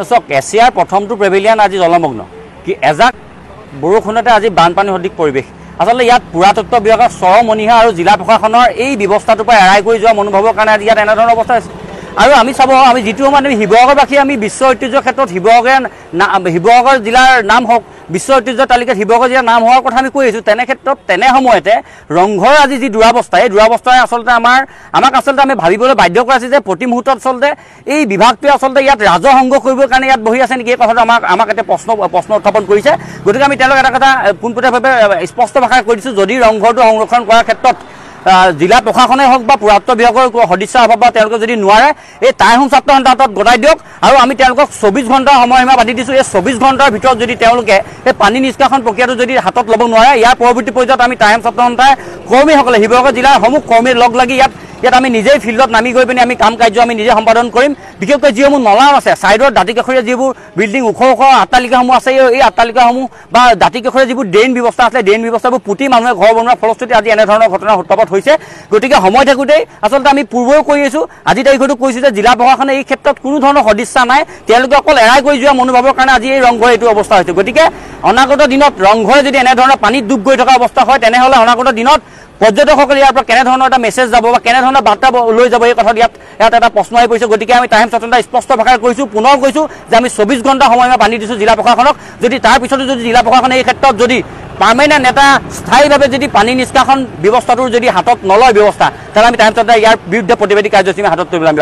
চাওক এছিয়াৰ প্ৰথমটো প্ৰেভিলিয়ান আজি জলমগ্ন কি এজাক বৰষুণতে আজি বানপানী সদৃশ পৰিৱেশ আচলতে ইয়াত পুৰাতত্ত্ব বিভাগৰ চৰমনিহা আৰু জিলা প্ৰশাসনৰ এই ব্যৱস্থাটোৰ পৰা এৰাই কৰি যোৱা মনোভাৱৰ কাৰণে আজি ইয়াত এনেধৰণৰ অৱস্থা হৈছে আৰু আমি চাব আমি যিটো সময়ত আমি শিৱসাগৰবাসী আমি বিশ্ব ঐতিহ্যৰ ক্ষেত্ৰত শিৱসাগৰ জিলাৰ নাম হওক বিশ্ব ঐতিহ্য তালিকাত শিৱসাগৰ জিলাৰ নাম হোৱাৰ কথা আমি কৈ আছোঁ তেনে ক্ষেত্ৰত তেনে সময়তে ৰংঘৰ আজি যি দুৰাৱস্থা এই দুৰাৱস্থাই আচলতে আমাক আচলতে আমি ভাবিবলৈ বাধ্য কৰাইছে যে প্ৰতি মুহূৰ্তত আচলতে এই বিভাগটোৱে আচলতে ইয়াত ৰাজহ সংগ্ৰহ কৰিবৰ কাৰণে ইয়াত বহি আছে নেকি এই কথাটো আমাক এটা প্ৰশ্ন উত্থাপন কৰিছে গতিকে আমি তেওঁলোকক এটা কথা পোনপটীয়াভাৱে স্পষ্ট ভাষাৰে কৈ দিছোঁ যদি ৰংঘৰটো সংৰক্ষণ কৰাৰ ক্ষেত্ৰত জিলা প্ৰশাসনে হওক বা পুৰাতত্ত্ব বিভাগৰ সদস্যৰ অভাৱ বা তেওঁলোকে যদি নোৱাৰে এই টাইহোম ছাত্ৰ সন্থাত গতাই দিয়ক আৰু আমি তেওঁলোকক 24 ঘণ্টাৰ সময়সীমা বান্ধি দিছোঁ এই 24 ঘণ্টাৰ ভিতৰত যদি তেওঁলোকে এই পানী নিষ্কাশন প্ৰক্ৰিয়াটো যদি হাতত ল'ব নোৱাৰে ইয়াৰ পৰৱৰ্তী পৰ্যায়ত আমি টাইহোম ছাত্ৰ সন্থাৰ কৰ্মীসকলে শিৱসাগৰ জিলাৰ সমূহ কৰ্মীৰ লগ লাগি ইয়াত আমি নিজেই ফিল্ডত নামি গৈ পিনি আমি কাম কাৰ্য আমি নিজে সম্পাদন কৰিম বিশেষকৈ যিসমূহ নলা আছে ছাইডৰ দাঁতিকাষৰীয়া যিবোৰ বিল্ডিং ওখ অট্টালিকাসমূহ আছে এই অট্টালিকাসমূহ বা দাঁতিকাষৰীয়া যিবোৰ ড্ৰেইন ব্যৱস্থা আছে ড্ৰেইন ব্যৱস্থাবোৰ পুতি মানুহে ঘৰ বনোৱাৰ ফলশ্ৰুতি আজি এনেধৰণৰ ঘটনাৰ সূত্ৰপাত হৈছে গতিকে সময় থাকোঁতেই আচলতে আমি পূৰ্বেও কৈ আছোঁ আজি তাৰিখতো কৈছোঁ যে জিলা প্ৰশাসনে এই ক্ষেত্ৰত কোনো ধৰণৰ সদিচ্ছা নাই তেওঁলোকে অকল এৰাই কৰি যোৱা মনোভাৱৰ কাৰণে আজি এই ৰংঘৰ এইটো অৱস্থা হৈছে গতিকে অনাগত দিনত ৰংঘৰে যদি এনেধৰণৰ পানীত ডুব গৈ থকা অৱস্থা হয় তেনেহ'লে অনাগত দিনত পৰ্যটকসকলে ইয়াৰ পৰা কেনেধৰণৰ এটা মেছেজ যাব বা কেনেধৰণৰ বাৰ্তা লৈ যাব এই কথাত ইয়াত এটা প্ৰশ্ন আহি পৰিছে গতিকে আমি টাইম ছাত্ৰ সন্থাই স্পষ্ট ভাষাৰে কৈছোঁ পুনৰ কৈছোঁ যে আমি 24 ঘণ্টা সময়সীমা বান্ধি দিছোঁ জিলা প্ৰশাসনক যদি তাৰ পিছতো যদি জিলা প্ৰশাসনে এই ক্ষেত্ৰত যদি পাৰ্মানেণ্ট এটা স্থায়ীভাৱে যদি পানী নিষ্কাশন ব্যৱস্থাটোৰ যদি হাতত নলয় ব্যৱস্থা তেতিয়াহ'লে আমি টাইম ছাত্ৰ ইয়াৰ বিৰুদ্ধে প্ৰতিবাদী কাৰ্যসূচী হাতত তুলিবলৈ আমি